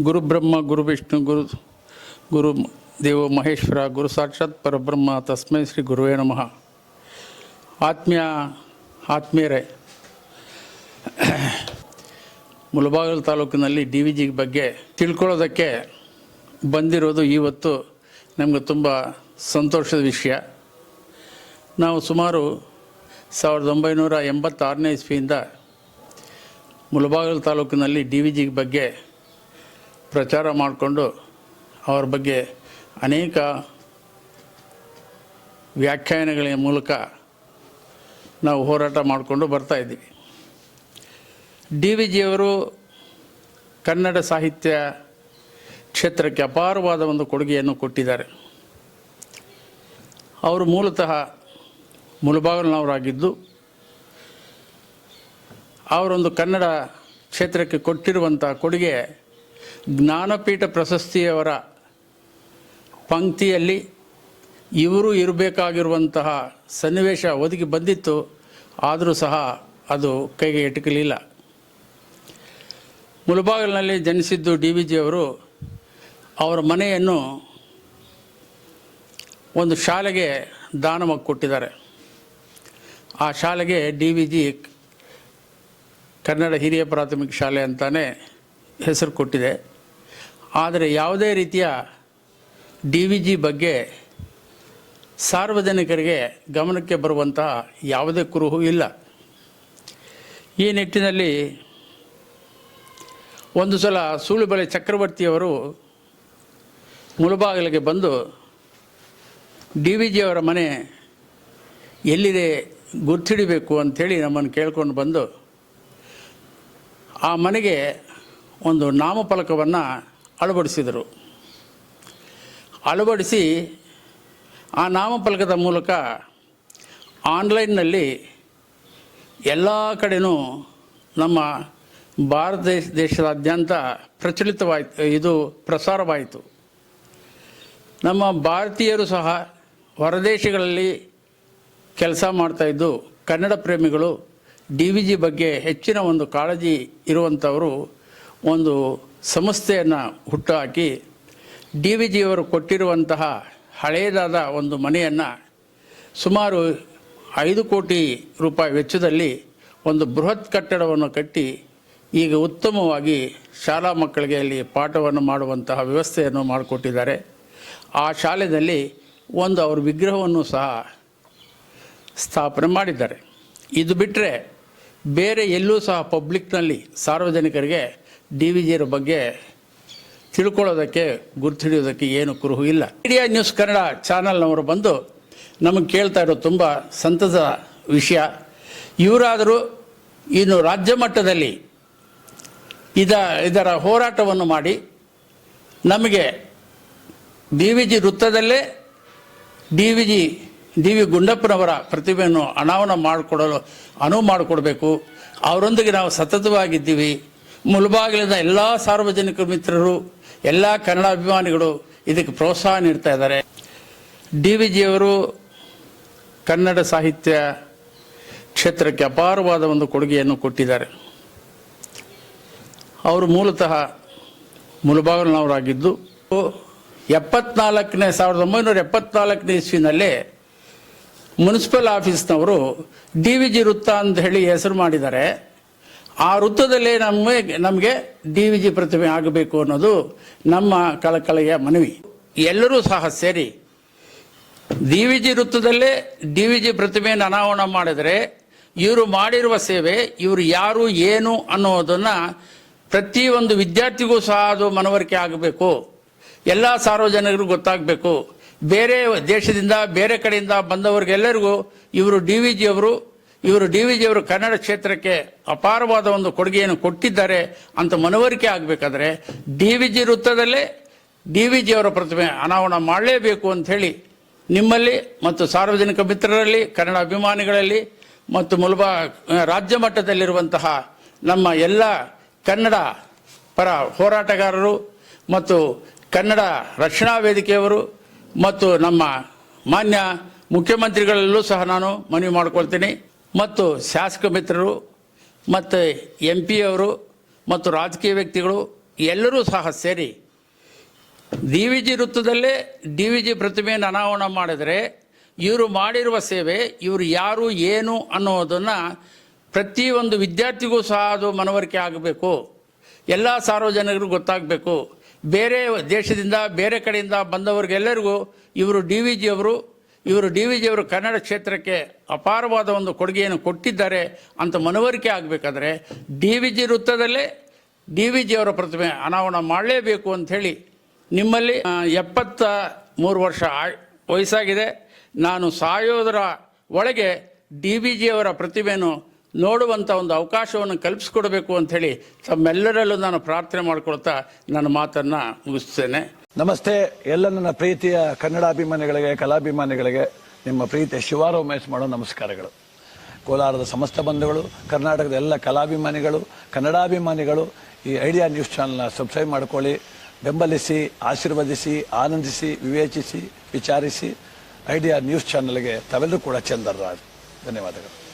ಗುರು ಬ್ರಹ್ಮ ಗುರು ವಿಷ್ಣು ಗುರು ದೇವೋ ಮಹೇಶ್ವರ ಗುರು ಸಾಕ್ಷಾತ್ ಪರಬ್ರಹ್ಮ ತಸ್ಮೈ ಶ್ರೀ ಗುರುವೇ ನಮಃ. ಆತ್ಮೀಯರೇ, ಮುಳಬಾಗಿಲು ತಾಲೂಕಿನಲ್ಲಿ DVG ಬಗ್ಗೆ ತಿಳ್ಕೊಳ್ಳೋದಕ್ಕೆ ಬಂದಿರೋದು ಇವತ್ತು ನಮಗೆ ತುಂಬ ಸಂತೋಷದ ವಿಷಯ. ನಾವು ಸುಮಾರು 1986ನೇ ಇಸ್ವಿಯಿಂದ ಮುಳಬಾಗಿಲು ತಾಲೂಕಿನಲ್ಲಿ DVG ಬಗ್ಗೆ ಪ್ರಚಾರ ಮಾಡಿಕೊಂಡು ಅವರ ಬಗ್ಗೆ ಅನೇಕ ವ್ಯಾಖ್ಯಾನಗಳ ಮೂಲಕ ನಾವು ಹೋರಾಟ ಮಾಡಿಕೊಂಡು ಬರ್ತಾಯಿದ್ದೀವಿ. DVGಯವರು ಕನ್ನಡ ಸಾಹಿತ್ಯ ಕ್ಷೇತ್ರಕ್ಕೆ ಅಪಾರವಾದ ಒಂದು ಕೊಡುಗೆಯನ್ನು ಕೊಟ್ಟಿದ್ದಾರೆ. ಅವರು ಮೂಲತಃ ಮುಳಬಾಗಿಲಿನವರಾಗಿದ್ದು ಅವರೊಂದು ಕನ್ನಡ ಕ್ಷೇತ್ರಕ್ಕೆ ಕೊಟ್ಟಿರುವಂಥ ಕೊಡುಗೆ ಜ್ಞಾನಪೀಠ ಪ್ರಶಸ್ತಿಯವರ ಪಂಕ್ತಿಯಲ್ಲಿ ಇವರು ಇರಬೇಕಾಗಿರುವಂತಹ ಸನ್ನಿವೇಶ ಒದಗಿ ಬಂದಿತ್ತು. ಆದರೂ ಸಹ ಅದು ಕೈಗೆ ಎಟಕಲಿಲ್ಲ. ಮುಳಬಾಗಿಲಿನಲ್ಲಿ ಜನಿಸಿದ್ದು DVGಯವರು ಅವರ ಮನೆಯನ್ನು ಒಂದು ಶಾಲೆಗೆ ದಾನವಾಗಿ ಕೊಟ್ಟಿದ್ದಾರೆ. ಆ ಶಾಲೆಗೆ DVG ಕನ್ನಡ ಹಿರಿಯ ಪ್ರಾಥಮಿಕ ಶಾಲೆ ಅಂತಲೇ ಹೆಸರು ಕೊಟ್ಟಿದೆ. ಆದರೆ ಯಾವುದೇ ರೀತಿಯ DVG ಬಗ್ಗೆ ಸಾರ್ವಜನಿಕರಿಗೆ ಗಮನಕ್ಕೆ ಬರುವಂತಹ ಯಾವುದೇ ಕುರುಹು ಇಲ್ಲ. ಈ ನಿಟ್ಟಿನಲ್ಲಿ ಒಂದು ಸಲ ಸೂಳುಬೆಲೆ ಚಕ್ರವರ್ತಿಯವರು ಮುಳಬಾಗಿಲಿಗೆ ಬಂದು DVGಯವರ ಮನೆ ಎಲ್ಲಿದೆ ಗುರ್ತಿಡಿಬೇಕು ಅಂಥೇಳಿ ನಮ್ಮನ್ನು ಕೇಳ್ಕೊಂಡು ಬಂದು ಆ ಮನೆಗೆ ಒಂದು ನಾಮಫಲಕವನ್ನು ಅಳವಡಿಸಿದರು. ಅಳವಡಿಸಿ ಆ ನಾಮಫಲಕದ ಮೂಲಕ ಆನ್ಲೈನ್ನಲ್ಲಿ ಎಲ್ಲ ಕಡೆಯೂ ನಮ್ಮ ಭಾರತ ದೇಶದಾದ್ಯಂತ ಇದು ಪ್ರಸಾರವಾಯಿತು. ನಮ್ಮ ಭಾರತೀಯರು ಸಹ ಹೊರದೇಶಗಳಲ್ಲಿ ಕೆಲಸ ಮಾಡ್ತಾಯಿದ್ದು ಕನ್ನಡ ಪ್ರೇಮಿಗಳು DVG ಬಗ್ಗೆ ಹೆಚ್ಚಿನ ಒಂದು ಕಾಳಜಿ ಇರುವಂಥವರು ಒಂದು ಸಂಸ್ಥೆಯನ್ನು ಹುಟ್ಟುಹಾಕಿ DVGಯವರು ಕೊಟ್ಟಿರುವಂತಹ ಹಳೆಯದಾದ ಒಂದು ಮನೆಯನ್ನು ಸುಮಾರು 5 ಕೋಟಿ ರೂಪಾಯಿ ವೆಚ್ಚದಲ್ಲಿ ಒಂದು ಬೃಹತ್ ಕಟ್ಟಡವನ್ನು ಕಟ್ಟಿ ಈಗ ಉತ್ತಮವಾಗಿ ಶಾಲಾ ಮಕ್ಕಳಿಗೆ ಅಲ್ಲಿ ಪಾಠವನ್ನು ಮಾಡುವಂತಹ ವ್ಯವಸ್ಥೆಯನ್ನು ಮಾಡಿಕೊಟ್ಟಿದ್ದಾರೆ. ಆ ಶಾಲೆಯಲ್ಲಿ ಒಂದು ಅವ್ರ ವಿಗ್ರಹವನ್ನು ಸಹ ಸ್ಥಾಪನೆ ಮಾಡಿದ್ದಾರೆ. ಇದು ಬಿಟ್ಟರೆ ಬೇರೆ ಎಲ್ಲೂ ಸಹ ಪಬ್ಲಿಕ್ನಲ್ಲಿ ಸಾರ್ವಜನಿಕರಿಗೆ DVGಯರ ಬಗ್ಗೆ ತಿಳ್ಕೊಳ್ಳೋದಕ್ಕೆ ಗುರ್ತಿಡಿಯೋದಕ್ಕೆ ಏನು ಕುರುಹು ಇಲ್ಲ. ಇಂಡಿಯಾ ನ್ಯೂಸ್ ಕನ್ನಡ ಚಾನಲ್ನವರು ಬಂದು ನಮಗೆ ಕೇಳ್ತಾ ಇರೋ ತುಂಬ ಸಂತಸ ವಿಷಯ. ಇವರಾದರೂ ಇನ್ನು ರಾಜ್ಯ ಮಟ್ಟದಲ್ಲಿ ಇದರ ಹೋರಾಟವನ್ನು ಮಾಡಿ ನಮಗೆ DVG ವೃತ್ತದಲ್ಲೇ DV ಗುಂಡಪ್ಪನವರ ಪ್ರತಿಭೆಯನ್ನು ಅನಾವರಣ ಮಾಡಿಕೊಡಲು ಅನುವು ಮಾಡಿಕೊಡ್ಬೇಕು. ಅವರೊಂದಿಗೆ ನಾವು ಸತತವಾಗಿದ್ದೀವಿ. ಮುಳಬಾಗಿಲಿನ ಎಲ್ಲ ಸಾರ್ವಜನಿಕ ಮಿತ್ರರು, ಎಲ್ಲ ಕನ್ನಡ ಅಭಿಮಾನಿಗಳು ಇದಕ್ಕೆ ಪ್ರೋತ್ಸಾಹ ನೀಡ್ತಾ ಇದ್ದಾರೆ. DVGಯವರು ಕನ್ನಡ ಸಾಹಿತ್ಯ ಕ್ಷೇತ್ರಕ್ಕೆ ಅಪಾರವಾದ ಒಂದು ಕೊಡುಗೆಯನ್ನು ಕೊಟ್ಟಿದ್ದಾರೆ. ಅವರು ಮೂಲತಃ ಮುಳಬಾಗಿಲಿನವರಾಗಿದ್ದು 1974ನೇ ಇಸ್ವಿನಲ್ಲೇ ಮುನ್ಸಿಪಲ್ ಆಫೀಸ್ನವರು DVG ವೃತ್ತ ಅಂತ ಹೇಳಿ ಹೆಸರು ಮಾಡಿದ್ದಾರೆ. ಆ ವೃತ್ತದಲ್ಲೇ ನಮಗೆ DVG ಪ್ರತಿಮೆ ಆಗಬೇಕು ಅನ್ನೋದು ನಮ್ಮ ಕಳಕಳಿಯ ಮನವಿ. ಎಲ್ಲರೂ ಸಹ ಸೇರಿ DVG ವೃತ್ತದಲ್ಲೇ DVG ಪ್ರತಿಮೆಯನ್ನು ಅನಾವರಣ ಮಾಡಿದರೆ ಇವರು ಮಾಡಿರುವ ಸೇವೆ, ಇವರು ಯಾರು ಏನು ಅನ್ನೋದನ್ನು ಪ್ರತಿಯೊಂದು ವಿದ್ಯಾರ್ಥಿಗೂ ಸಹ ಅದು ಮನವರಿಕೆ ಆಗಬೇಕು. ಎಲ್ಲ ಸಾರ್ವಜನಿಕರಿಗೂ ಗೊತ್ತಾಗಬೇಕು. ಬೇರೆ ದೇಶದಿಂದ ಬೇರೆ ಕಡೆಯಿಂದ ಬಂದವರಿಗೆಲ್ಲರಿಗೂ ಇವರು DVGಯವರು ಕನ್ನಡ ಕ್ಷೇತ್ರಕ್ಕೆ ಅಪಾರವಾದ ಒಂದು ಕೊಡುಗೆಯನ್ನು ಕೊಟ್ಟಿದ್ದಾರೆ ಅಂತ ಮನವರಿಕೆ ಆಗಬೇಕಾದ್ರೆ DVG ವೃತ್ತದಲ್ಲೇ DVGಯವರ ಪ್ರತಿಮೆ ಅನಾವರಣ ಮಾಡಲೇಬೇಕು ಅಂಥೇಳಿ ನಿಮ್ಮಲ್ಲಿ ಮತ್ತು ಸಾರ್ವಜನಿಕ ಮಿತ್ರರಲ್ಲಿ, ಕನ್ನಡ ಅಭಿಮಾನಿಗಳಲ್ಲಿ ಮತ್ತು ರಾಜ್ಯ ಮಟ್ಟದಲ್ಲಿರುವಂತಹ ನಮ್ಮ ಎಲ್ಲ ಕನ್ನಡ ಪರ ಹೋರಾಟಗಾರರು ಮತ್ತು ಕನ್ನಡ ರಕ್ಷಣಾ ವೇದಿಕೆಯವರು ಮತ್ತು ನಮ್ಮ ಮಾನ್ಯ ಮುಖ್ಯಮಂತ್ರಿಗಳಲ್ಲೂ ಸಹ ನಾನು ಮನವಿ ಮಾಡಿಕೊಳ್ತೀನಿ. ಮತ್ತು ಶಾಸಕ ಮಿತ್ರರು ಮತ್ತು MP ಅವರು ಮತ್ತು ರಾಜಕೀಯ ವ್ಯಕ್ತಿಗಳು ಎಲ್ಲರೂ ಸಹ ಸೇರಿ DVG ವೃತ್ತದಲ್ಲೇ DVG ಪ್ರತಿಮೆಯನ್ನು ಅನಾವರಣ ಮಾಡಿದರೆ ಇವರು ಮಾಡಿರುವ ಸೇವೆ ಇವರು ಯಾರು ಏನು ಅನ್ನೋದನ್ನು ಪ್ರತಿಯೊಂದು ವಿದ್ಯಾರ್ಥಿಗೂ ಸಹ ಅದು ಮನವರಿಕೆ ಆಗಬೇಕು, ಎಲ್ಲ ಸಾರ್ವಜನಿಕರಿಗೂ ಗೊತ್ತಾಗಬೇಕು. ಬೇರೆ ದೇಶದಿಂದ ಬೇರೆ ಕಡೆಯಿಂದ ಬಂದವರಿಗೆಲ್ಲರಿಗೂ ಇವರು DVG ಅವರು ಕನ್ನಡ ಕ್ಷೇತ್ರಕ್ಕೆ ಅಪಾರವಾದ ಒಂದು ಕೊಡುಗೆಯನ್ನು ಕೊಟ್ಟಿದ್ದಾರೆ ಅಂತ ಮನವರಿಕೆ ಆಗಬೇಕಾದ್ರೆ DVG ವೃತ್ತದಲ್ಲೇ DVG ಅವರ ಪ್ರತಿಮೆ ಅನಾವರಣ ಮಾಡಲೇಬೇಕು ಅಂಥೇಳಿ ನಿಮ್ಮಲ್ಲಿ 73 ವರ್ಷ ವಯಸ್ಸಾಗಿದೆ. ನಾನು ಸಾಯೋದರ ಒಳಗೆ DVG ಅವರ ಪ್ರತಿಮೆಯನ್ನು ನೋಡುವಂಥ ಒಂದು ಅವಕಾಶವನ್ನು ಕಲ್ಪಿಸ್ಕೊಡ್ಬೇಕು ಅಂಥೇಳಿ ತಮ್ಮೆಲ್ಲರಲ್ಲೂ ನಾನು ಪ್ರಾರ್ಥನೆ ಮಾಡಿಕೊಳ್ತಾ ನನ್ನ ಮಾತನ್ನು ಮುಗಿಸ್ತೇನೆ. ನಮಸ್ತೆ ಎಲ್ಲ ನನ್ನ ಪ್ರೀತಿಯ ಕನ್ನಡಾಭಿಮಾನಿಗಳಿಗೆ, ಕಲಾಭಿಮಾನಿಗಳಿಗೆ ನಿಮ್ಮ ಪ್ರೀತಿಯ ಶಿವಾರ ಉಮೇಶ್ ಮಾಡೋ ನಮಸ್ಕಾರಗಳು. ಕೋಲಾರದ ಸಮಸ್ತ ಬಂಧುಗಳು, ಕರ್ನಾಟಕದ ಎಲ್ಲ ಕಲಾಭಿಮಾನಿಗಳು, ಕನ್ನಡಾಭಿಮಾನಿಗಳು ಈ ಐಡಿಯಾ ನ್ಯೂಸ್ ಚಾನಲ್ನ ಸಬ್ಸ್ಕ್ರೈಬ್ ಮಾಡ್ಕೊಳ್ಳಿ, ಬೆಂಬಲಿಸಿ, ಆಶೀರ್ವದಿಸಿ, ಆನಂದಿಸಿ, ವಿವೇಚಿಸಿ, ವಿಚಾರಿಸಿ. ಐಡಿಯಾ ನ್ಯೂಸ್ ಚಾನಲ್ಗೆ ತಾವೆಲ್ಲರೂ ಕೂಡ ಚಂದರ್ರಾಜ್. ಧನ್ಯವಾದಗಳು.